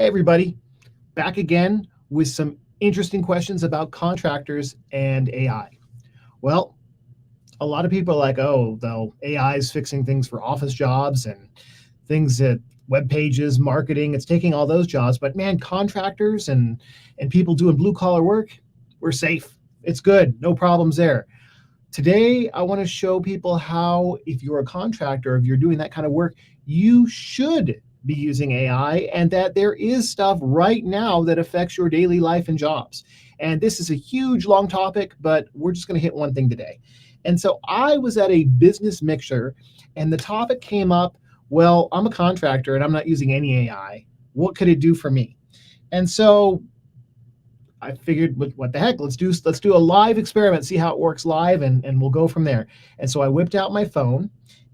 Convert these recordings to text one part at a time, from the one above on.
Hey, everybody, back again with some interesting questions about contractors and AI. Well, a lot of people are like, oh, though AI is fixing things for office jobs and things that web pages, marketing, it's taking all those jobs. But man, contractors and people doing blue collar work, we're safe. It's good, no problems there. Today, I want to show people how, if you're a contractor, if you're doing that kind of work, you should be using AI, and that there is stuff right now that affects your daily life and jobs. And this is a huge, long topic, but we're just going to hit one thing today. And so I was at a business mixer, and the topic came up, well, I'm a contractor and I'm not using any AI. What could it do for me? And so I figured, what the heck? Let's do a live experiment, see how it works live, and we'll go from there. And so I whipped out my phone,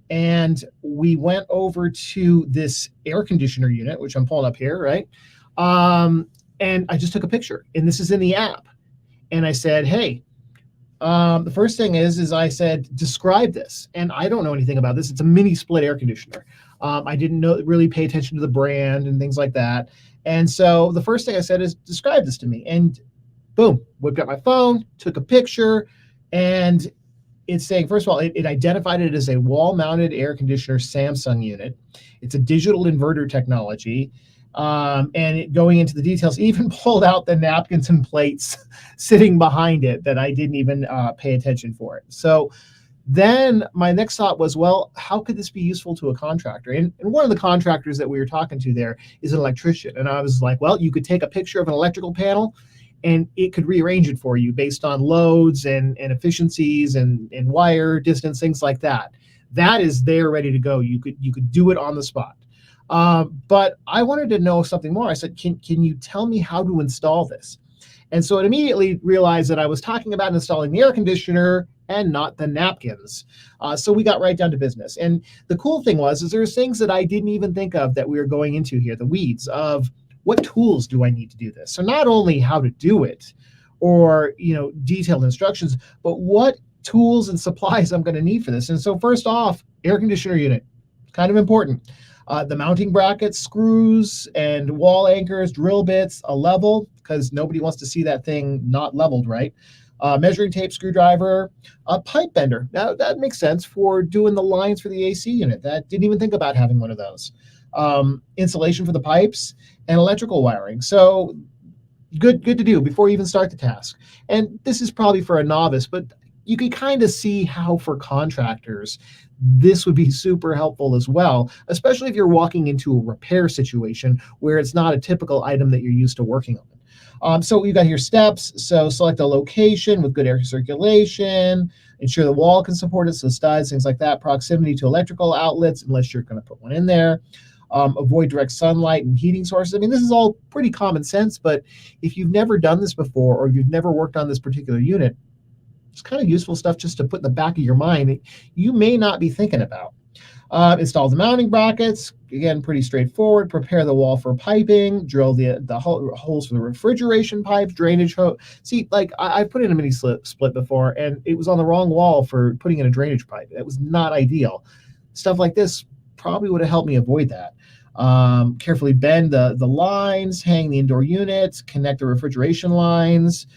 and we went over to this air conditioner unit, which I'm pulling up here, right? And I just took a picture, and this is in the app. And I said, hey, the first thing is I said, describe this. And I don't know anything about this. It's a mini split air conditioner. I didn't really pay attention to the brand and things like that. And so the first thing I said is, describe this to me. And boom, whipped out my phone, took a picture, and it's saying, first of all, it identified it as a wall-mounted air conditioner Samsung unit. It's a digital inverter technology. And going into the details, even pulled out the napkins and plates sitting behind it that I didn't even pay attention for it. So then my next thought was, well, how could this be useful to a contractor? And one of the contractors that we were talking to there is an electrician. And I was like, well, you could take a picture of an electrical panel and it could rearrange it for you based on loads and efficiencies and wire distance, things like that. That is there ready to go. You could do it on the spot. But I wanted to know something more. I said, can you tell me how to install this? And so it immediately realized that I was talking about installing the air conditioner and not the napkins. So we got right down to business. And the cool thing was, is there's things that I didn't even think of that we were going into here, the weeds of what tools do I need to do this? So not only how to do it or, detailed instructions, but what tools and supplies I'm going to need for this. And so first off, air conditioner unit, kind of important. The mounting brackets, screws, and wall anchors, drill bits, a level, because nobody wants to see that thing not leveled right. Measuring tape, screwdriver, a pipe bender. Now, that makes sense for doing the lines for the AC unit. That didn't even think about having one of those. Insulation for the pipes, and electrical wiring. So good to do before you even start the task. And this is probably for a novice, but you can kind of see how for contractors, this would be super helpful as well, especially if you're walking into a repair situation where it's not a typical item that you're used to working on. So we've got here steps. So select a location with good air circulation, ensure the wall can support it, so studs, things like that, proximity to electrical outlets, unless you're going to put one in there. Avoid direct sunlight and heating sources. I mean, this is all pretty common sense, but if you've never done this before, or if you've never worked on this particular unit, it's kind of useful stuff just to put in the back of your mind that you may not be thinking about. Install the mounting brackets. Again, pretty straightforward. Prepare the wall for piping. Drill the holes for the refrigeration pipes, drainage hose. See, like I put in a mini split before, and it was on the wrong wall for putting in a drainage pipe. That was not ideal. Stuff like this probably would have helped me avoid that. Carefully bend the lines, hang the indoor units, connect the refrigeration lines,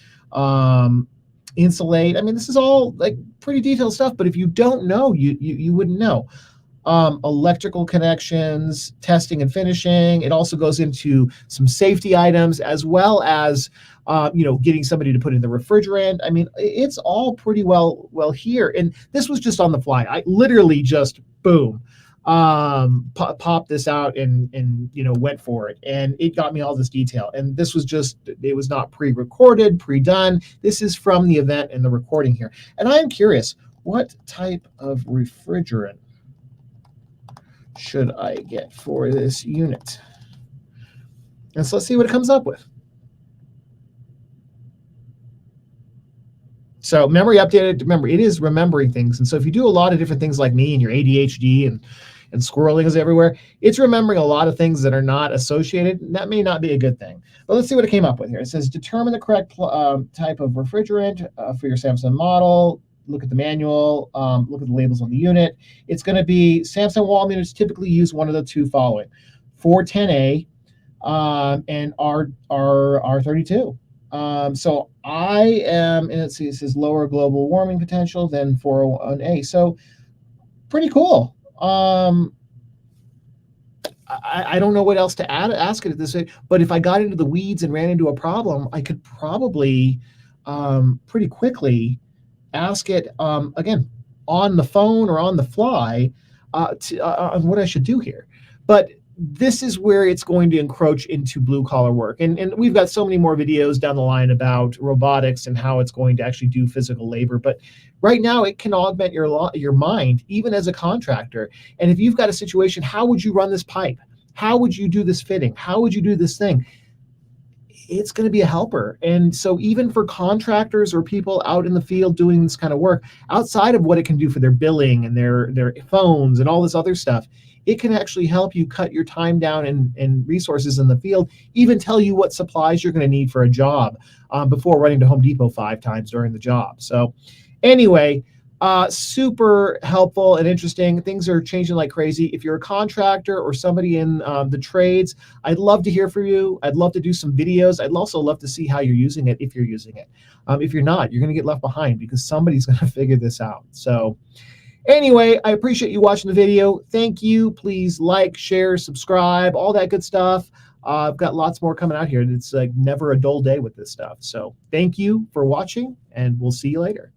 insulate. I mean, this is all like pretty detailed stuff, but if you don't know, you wouldn't know. Electrical connections, testing and finishing. It also goes into some safety items, as well as getting somebody to put in the refrigerant. I mean, it's all pretty well here. And this was just on the fly. I literally just boom, popped this out and went for it, and it got me all this detail. And this was it was not pre-recorded, pre-done. This is from the event and the recording here. And I'm curious, what type of refrigerant should I get for this unit? And so let's see what it comes up with. So memory updated. Remember, it is remembering things. And so if you do a lot of different things like me and your ADHD and squirreling is everywhere, it's remembering a lot of things that are not associated. That may not be a good thing. But let's see what it came up with here. It says, determine the correct type of refrigerant for your Samsung model. Look at the manual. Look at the labels on the unit. It's going to be Samsung wall units typically use one of the two following. 410A, and R32. So I am, and let's see, it says lower global warming potential than 401A. So pretty cool. I don't know what else to ask it at this way, but if I got into the weeds and ran into a problem, I could probably pretty quickly ask it again on the phone or on the fly on what I should do here. But this is where it's going to encroach into blue collar work. And we've got so many more videos down the line about robotics and how it's going to actually do physical labor. But right now it can augment your mind, even as a contractor. And if you've got a situation, how would you run this pipe? How would you do this fitting? How would you do this thing? It's going to be a helper. And so even for contractors or people out in the field doing this kind of work, outside of what it can do for their billing and their phones and all this other stuff, it can actually help you cut your time down and resources in the field, even tell you what supplies you're going to need for a job before running to Home Depot 5 times during the job. So anyway, super helpful and interesting. Things are changing like crazy. If you're a contractor or somebody in the trades, I'd love to hear from you. I'd love to do some videos. I'd also love to see how you're using it, if you're using it. If you're not, you're going to get left behind because somebody's going to figure this out. So anyway, I appreciate you watching the video. Thank you. Please like, share, subscribe, all that good stuff. I've got lots more coming out here. It's like never a dull day with this stuff. So thank you for watching, and we'll see you later.